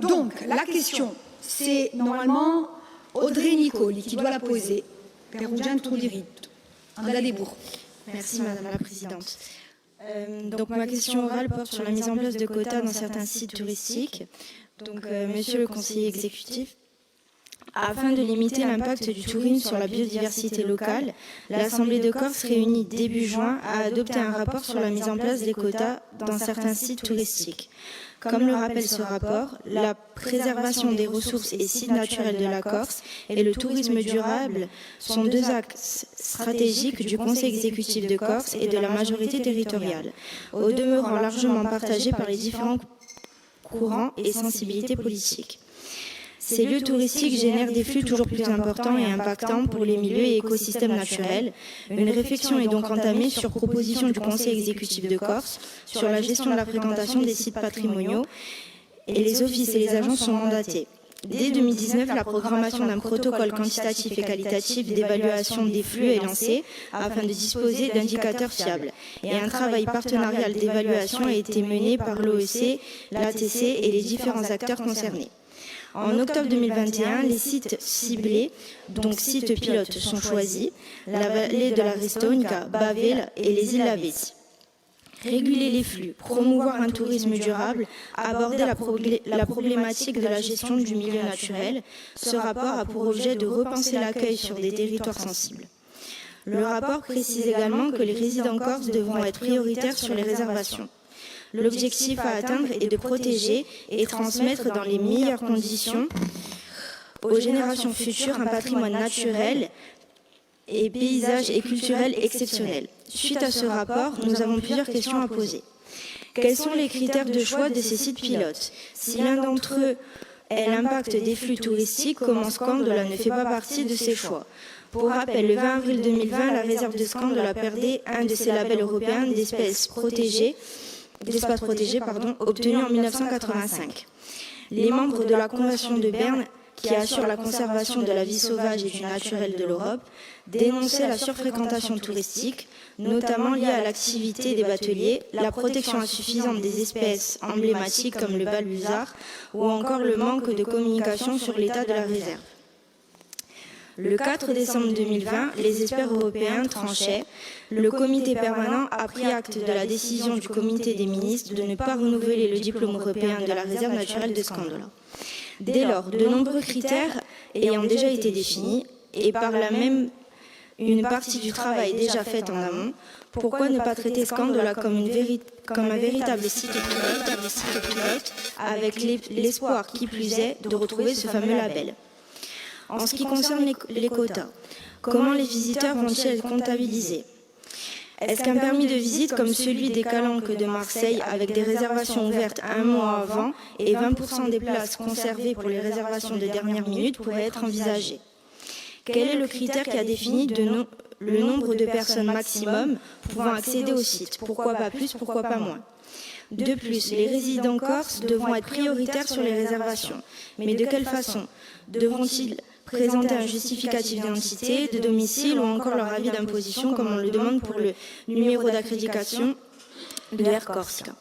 Donc, la question, c'est normalement Audrey Nicoli qui doit la poser. Perugian Trudirit, Andala Desbourgs. Merci Madame la Présidente. Donc ma question orale porte sur la mise en place de quotas dans certains sites touristiques. Donc Monsieur le conseiller exécutif, afin de limiter l'impact du tourisme sur la biodiversité locale, l'Assemblée de Corse réunie début juin a adopté un rapport sur la mise en place des quotas dans certains sites touristiques. Comme le rappelle ce rapport, la préservation des ressources et sites naturels de la Corse et le tourisme durable sont deux axes stratégiques du Conseil exécutif de Corse et de la majorité territoriale, au demeurant largement partagés par les différents courants et sensibilités politiques. Ces lieux touristiques génèrent des flux toujours plus importants et impactants pour les milieux et écosystèmes naturels. Une réflexion est donc entamée sur proposition du Conseil exécutif de Corse sur la gestion de la fréquentation des sites patrimoniaux et les offices et les agences sont mandatés. Dès 2019, la programmation d'un protocole quantitatif et qualitatif d'évaluation des flux est lancée afin de disposer d'indicateurs fiables. Et un travail partenarial d'évaluation a été mené par l'OEC, l'ATC et les différents acteurs concernés. En octobre 2021, les sites ciblés, donc sites pilotes, sont choisis, la vallée de la Restonica, Bavel et les îles Lavezzi. Réguler les flux, promouvoir un tourisme durable, aborder la problématique de la gestion du milieu naturel. Ce rapport a pour objet de repenser l'accueil sur des territoires sensibles. Le rapport précise également que les résidents corses devront être prioritaires sur les réservations. L'objectif à atteindre est de protéger et transmettre dans les meilleures conditions aux générations futures un patrimoine naturel et paysage et culturel exceptionnel. Suite à ce rapport, nous avons plusieurs questions à poser. Quels sont les critères de choix de ces sites pilotes? Si l'un d'entre eux est l'impact des flux touristiques, comment Scandola ne fait pas partie de ces choix? Pour rappel, le 20 avril 2020, la réserve de Scandola perdait un de ses labels européens d'espaces protégés, obtenu en 1985. Les membres de la Convention de Berne, qui assure la conservation de la vie sauvage et du naturel de l'Europe, dénonçaient la surfréquentation touristique, notamment liée à l'activité des bateliers, la protection insuffisante des espèces emblématiques comme le balbuzard, ou encore le manque de communication sur l'état de la réserve. Le 4 décembre 2020, les experts européens tranchaient. Le comité permanent a pris acte de la décision du comité des ministres de ne pas renouveler le diplôme européen de la réserve naturelle de Scandola. Dès lors, de nombreux critères ayant déjà été définis, et par là même une partie du travail déjà fait en amont, pourquoi ne pas traiter Scandola comme un véritable site pilote, avec l'espoir qui plus est de retrouver ce fameux label? En ce qui concerne les quotas, comment les visiteurs vont-ils être comptabilisés? Est-ce qu'un permis de visite comme celui des Calanques de Marseille, avec des réservations ouvertes un mois avant et 20% des places conservées pour les réservations de dernière minute pourrait être envisagé? Quel est le critère qui a défini le nombre de personnes maximum pouvant accéder au site? Pourquoi pas plus, pourquoi pas moins? De plus, les résidents corses devront être prioritaires sur les réservations. Mais de quelle façon? Devront-ils présenter un justificatif d'identité, de domicile ou encore leur avis d'imposition comme on le demande pour le numéro d'accréditation de Air Corsica?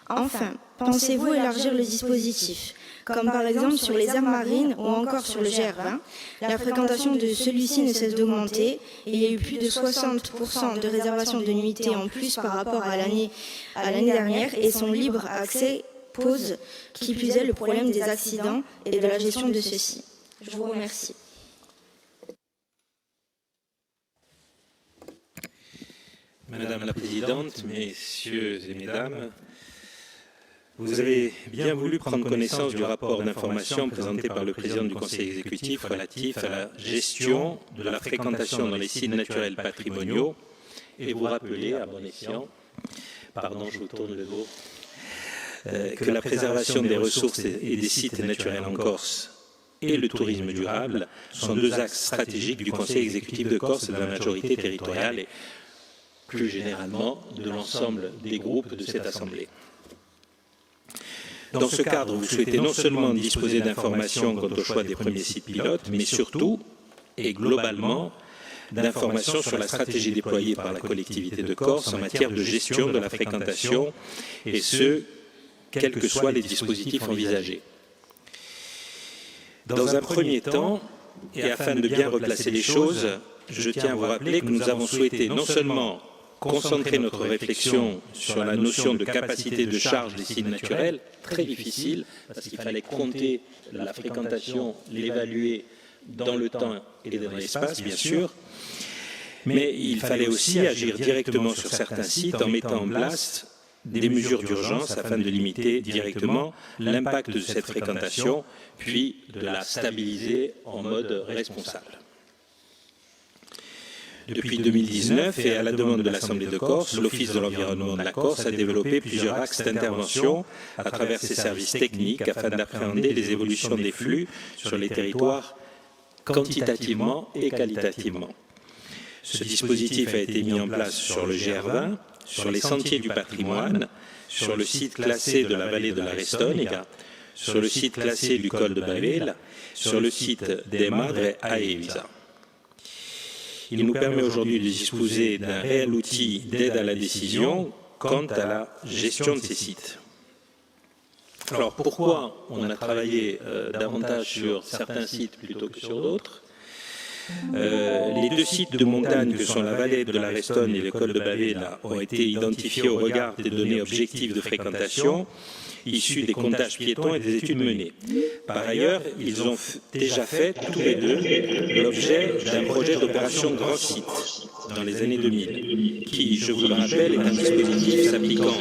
Enfin, pensez-vous élargir le dispositif, comme par exemple sur les aires marines ou encore sur le GR20? La fréquentation de celui-ci ne cesse d'augmenter et il y a eu plus de 60% de réservations de nuitées en plus par rapport à l'année dernière et son libre accès pose qui plus est le problème des accidents et de la gestion de ceux-ci. Je vous remercie. Madame la Présidente, Messieurs et Mesdames, vous avez bien voulu prendre connaissance du rapport d'information présenté par le président du Conseil exécutif relatif à la gestion de la fréquentation dans les sites naturels patrimoniaux et vous rappeler à bon escient, pardon, je vous tourne le dos, que la préservation des ressources et des sites naturels en Corse et le tourisme durable sont deux axes stratégiques du Conseil exécutif de Corse et de la majorité territoriale et plus généralement de l'ensemble des groupes de cette Assemblée. Dans ce cadre, vous souhaitez non seulement disposer d'informations quant au choix des premiers sites pilotes, mais surtout et globalement d'informations sur la stratégie déployée par la collectivité de Corse en matière de gestion de la fréquentation, et ce, quels que soient les dispositifs envisagés. Dans un premier temps, et afin de bien replacer les choses, je tiens à vous rappeler que nous avons souhaité non seulement concentrer notre réflexion sur la notion de capacité de charge des sites naturels, très difficile, parce qu'il fallait compter la fréquentation, l'évaluer dans le temps et dans l'espace, bien sûr, mais il fallait aussi agir directement sur certains sites en mettant en place des mesures d'urgence afin de limiter directement l'impact de cette fréquentation, puis de la stabiliser en mode responsable. Depuis 2019, et à la demande de l'Assemblée de Corse, l'Office de l'environnement de la Corse a développé plusieurs axes d'intervention à travers ses services techniques afin d'appréhender les évolutions des flux sur les territoires quantitativement et qualitativement. Ce dispositif a été mis en place sur le GR20, sur les sentiers du patrimoine, sur le site classé de la vallée de la Restonica, sur le site classé du col de Bavela, sur le site des Madres à Evisa. Il nous permet aujourd'hui de disposer d'un réel outil d'aide à la décision quant à la gestion de ces sites. Alors pourquoi on a travaillé davantage sur certains sites plutôt que sur d'autres ? Les deux sites de montagne que sont la vallée de la Restonne et le col de Bavela ont été identifiés au regard des données objectives de fréquentation issues des comptages piétons et des études menées. Par ailleurs, ils ont déjà fait, tous les deux, l'objet d'un projet d'opération Grand Site dans les années 2000, qui, je vous le rappelle, est un dispositif s'appliquant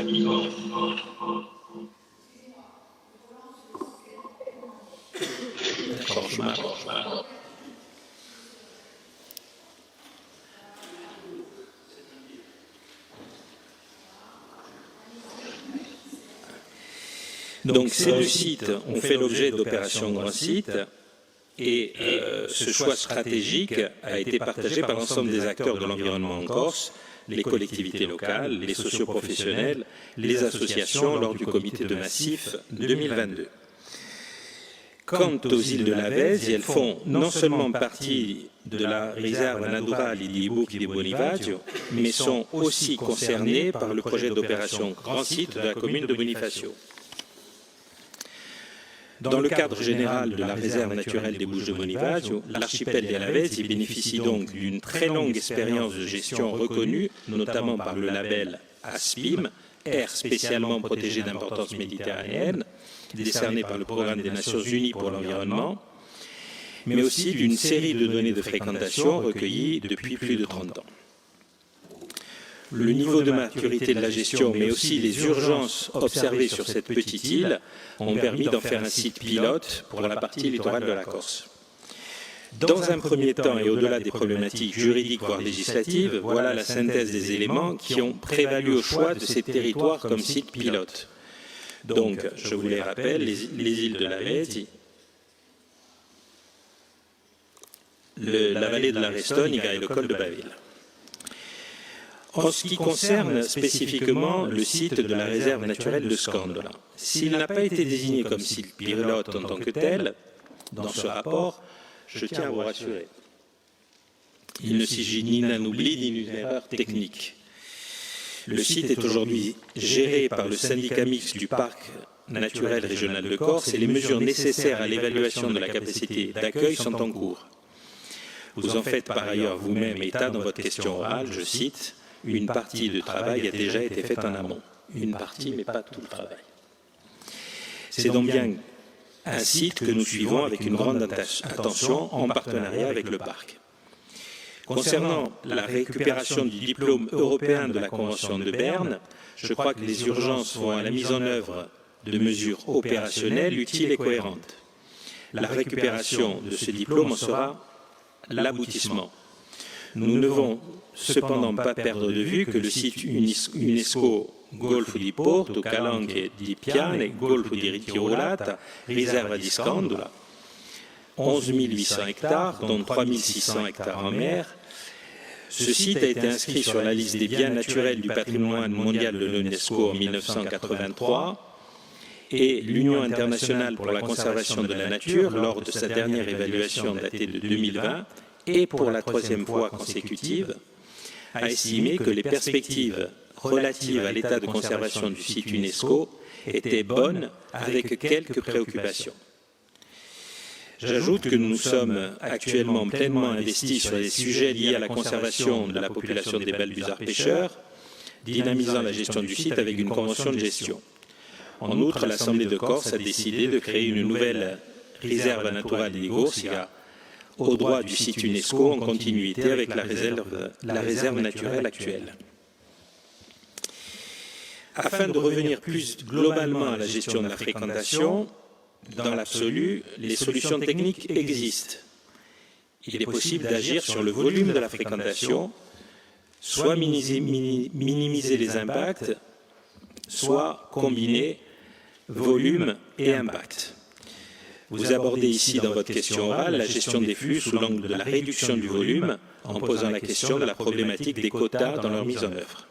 Donc ces deux sites ont fait l'objet d'opérations Grand Site et ce choix stratégique a été partagé par l'ensemble des acteurs de l'environnement en Corse, les collectivités locales, les socioprofessionnels, les associations lors du comité de massif 2022. Quant aux îles de la Vésie, elles font non seulement partie de la réserve naturale di Bucchi di Bonifacio, mais sont aussi concernées par le projet d'opération Grand Site de la commune de Bonifacio. Dans le cadre général de la réserve naturelle des Bouches de Bonifacio, l'archipel des Alavesi bénéficie donc d'une très longue expérience de gestion reconnue, notamment par le label ASPIM, aire spécialement protégée d'importance méditerranéenne, décerné par le Programme des Nations Unies pour l'environnement, mais aussi d'une série de données de fréquentation recueillies depuis plus de 30 ans. Le niveau de maturité de la gestion, mais aussi les urgences observées sur cette petite île, ont permis d'en faire un site pilote pour la partie littorale de la Corse. Dans un premier temps, et au-delà des problématiques juridiques voire législatives, voilà la synthèse des éléments qui ont prévalu au choix de ces territoires comme site pilote. Donc, je vous les rappelle, les îles de la Vésie, la vallée de la Restonica et le col de Bavela. En ce qui concerne spécifiquement le site de la réserve naturelle de Scandola, s'il n'a pas été désigné comme site pilote en tant que tel, dans ce rapport, je tiens à vous rassurer. Il ne s'agit ni d'un oubli ni d'une erreur technique. Le site est aujourd'hui géré par le syndicat mixte du parc naturel régional de Corse et les mesures nécessaires à l'évaluation de la capacité d'accueil sont en cours. Vous en faites par ailleurs vous-même état dans votre question orale, je cite, « Une partie du travail a déjà été faite en amont. » Une partie, mais pas tout le travail. C'est donc bien un site que nous suivons avec une grande attention en partenariat avec le parc. Concernant la récupération du diplôme européen de la Convention de Berne, je crois que les urgences vont à la mise en œuvre de mesures opérationnelles utiles et cohérentes. La récupération de ce diplôme en sera l'aboutissement. Nous ne devons cependant pas perdre de vue que le site UNESCO Golfo di Porto, Calanche di Piane, Golfo di Ritirolata, Riserva di Scandola, 11 800 hectares, dont 3 600 hectares en mer. Ce site a été inscrit sur la liste des biens naturels du patrimoine mondial de l'UNESCO en 1983 et l'Union internationale pour la conservation de la nature, lors de sa dernière évaluation datée de 2020, et pour la troisième fois consécutive, a estimé que les perspectives relatives à l'état de conservation du site UNESCO étaient bonnes, avec quelques préoccupations. J'ajoute que nous sommes actuellement pleinement investis sur les sujets liés à la conservation de la population des balbuzards pêcheurs, dynamisant la gestion du site avec une convention de gestion. En outre, l'Assemblée de Corse a décidé de créer une nouvelle réserve naturelle des Gorsica au droit du site UNESCO en continuité avec la réserve naturelle actuelle. Afin de revenir plus globalement à la gestion de la fréquentation, dans l'absolu, les solutions techniques existent. Il est possible d'agir sur le volume de la fréquentation, soit minimiser les impacts, soit combiner volume et impact. Vous abordez ici dans votre question orale la gestion des flux sous l'angle de la réduction du volume en posant la question de la problématique des quotas dans leur mise en œuvre.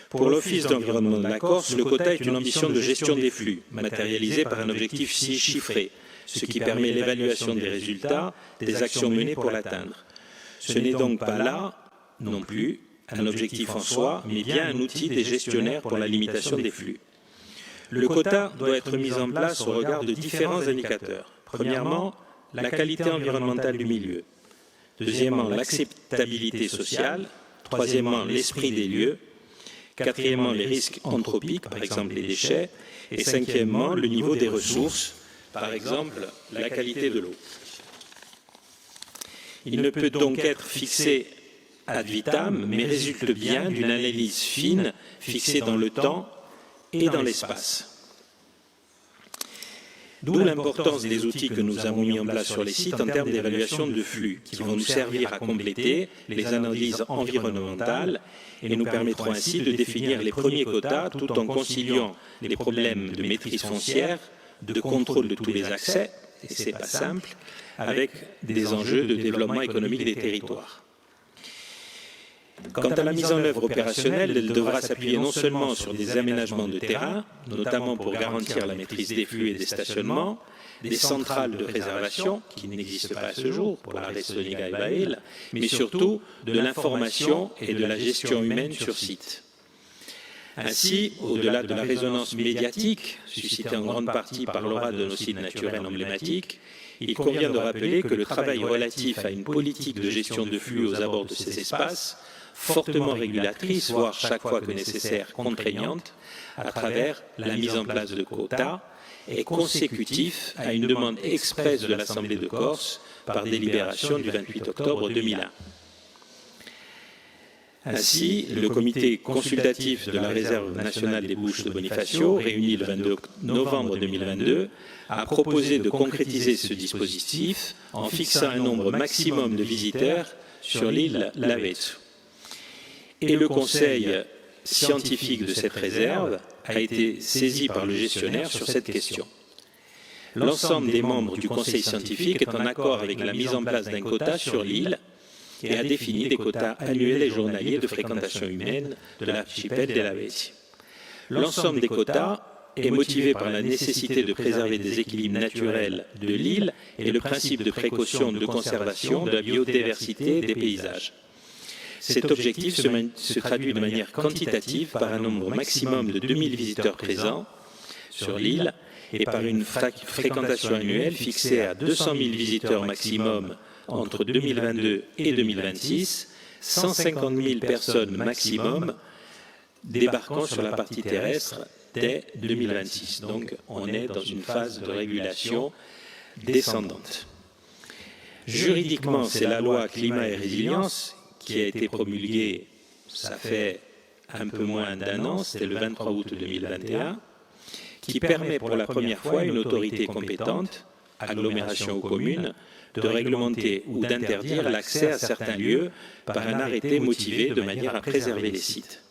Pour l'Office d'environnement de la Corse, le quota est une ambition de gestion des flux, matérialisée par un objectif chiffré, ce qui permet l'évaluation des résultats des actions menées pour l'atteindre. Ce n'est donc pas là, non plus, un objectif en soi, mais bien un outil des gestionnaires pour la limitation des flux. Le quota doit être mis en place au regard de différents indicateurs. Premièrement, la qualité environnementale du milieu. Deuxièmement, l'acceptabilité sociale. Troisièmement, l'esprit des lieux. Quatrièmement, les risques anthropiques, par exemple les déchets. Et cinquièmement, le niveau des ressources, par exemple la qualité de l'eau. Il ne peut donc être fixé ad vitam, mais résulte bien d'une analyse fine, fixée dans le temps et dans l'espace. D'où l'importance des outils que nous avons mis en place sur les sites en termes d'évaluation de flux, qui vont nous servir à compléter les analyses environnementales et nous permettront ainsi de définir les premiers quotas tout en conciliant les problèmes de maîtrise foncière, de contrôle de tous les accès, et ce n'est pas simple, avec des enjeux de développement économique des territoires. Quant à la mise en œuvre opérationnelle, elle devra s'appuyer non seulement sur des aménagements de terrain, notamment pour garantir la maîtrise des flux et des stationnements, des centrales de réservation, qui n'existent pas à ce jour pour la Restoniga et Baïl, mais surtout de l'information et de la gestion humaine sur site. Ainsi, au-delà de la résonance médiatique, suscitée en grande partie par l'aura de nos sites naturels emblématiques, il convient de rappeler que le travail relatif à une politique de gestion de flux aux abords de ces espaces, fortement régulatrice, voire chaque fois que nécessaire contraignante, à travers la mise en place de quotas, est consécutif à une demande expresse de l'Assemblée de Corse par délibération du 28 octobre 2001. Ainsi, le comité consultatif de la Réserve nationale des Bouches de Bonifacio, réuni le 22 novembre 2022, a proposé de concrétiser ce dispositif en fixant un nombre maximum de visiteurs sur l'île Lavezzo. Et le conseil scientifique de cette réserve a été saisi par le gestionnaire sur cette question. L'ensemble des membres du conseil scientifique est en accord avec la mise en place d'un quota sur l'île et a défini des quotas annuels et journaliers de fréquentation humaine de l'archipel des Lavezzi. L'ensemble des quotas est motivé par la nécessité de préserver des équilibres naturels de l'île et le principe de précaution de conservation de la biodiversité des paysages. Cet objectif se traduit de manière quantitative par un nombre maximum de 2000 visiteurs présents sur l'île et par une fréquentation annuelle fixée à 200 000 visiteurs maximum entre 2022 et 2026, 150 000 personnes maximum débarquant sur la partie terrestre dès 2026. Donc on est dans une phase de régulation descendante. Juridiquement, c'est la loi Climat et Résilience qui a été promulguée, ça fait un peu moins d'un an, c'était le 23 août 2021, qui permet pour la première fois à une autorité compétente, agglomération ou commune, de réglementer ou d'interdire l'accès à certains lieux par un arrêté motivé de manière à préserver les sites.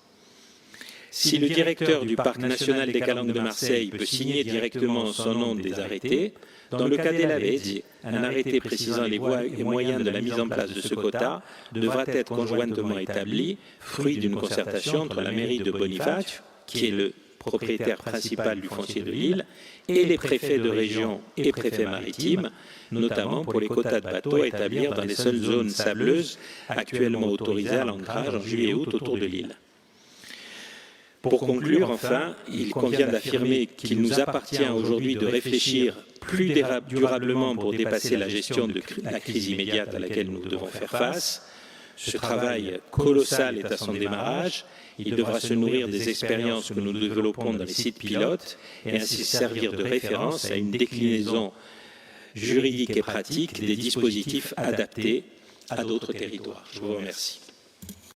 Si le directeur du Parc national des Calanques de Marseille peut signer directement son nom des arrêtés, dans le cas des Lavezzi, un arrêté précisant les voies et moyens de la mise en place de ce quota devra être conjointement établi, fruit d'une concertation entre la mairie de Bonifacio, qui est le propriétaire principal du foncier de l'île, et les préfets de région et préfets maritimes, notamment pour les quotas de bateaux à établir dans les seules zones sableuses actuellement autorisées à l'ancrage en juillet et août autour de l'île. Pour conclure, enfin, il convient d'affirmer qu'il nous appartient aujourd'hui de réfléchir plus durablement pour dépasser la gestion de la crise immédiate à laquelle nous devons faire face. Ce travail colossal est à son démarrage. Il devra se nourrir des expériences que nous développons dans les sites pilotes et ainsi servir de référence à une déclinaison juridique et pratique des dispositifs adaptés à d'autres territoires. Je vous remercie.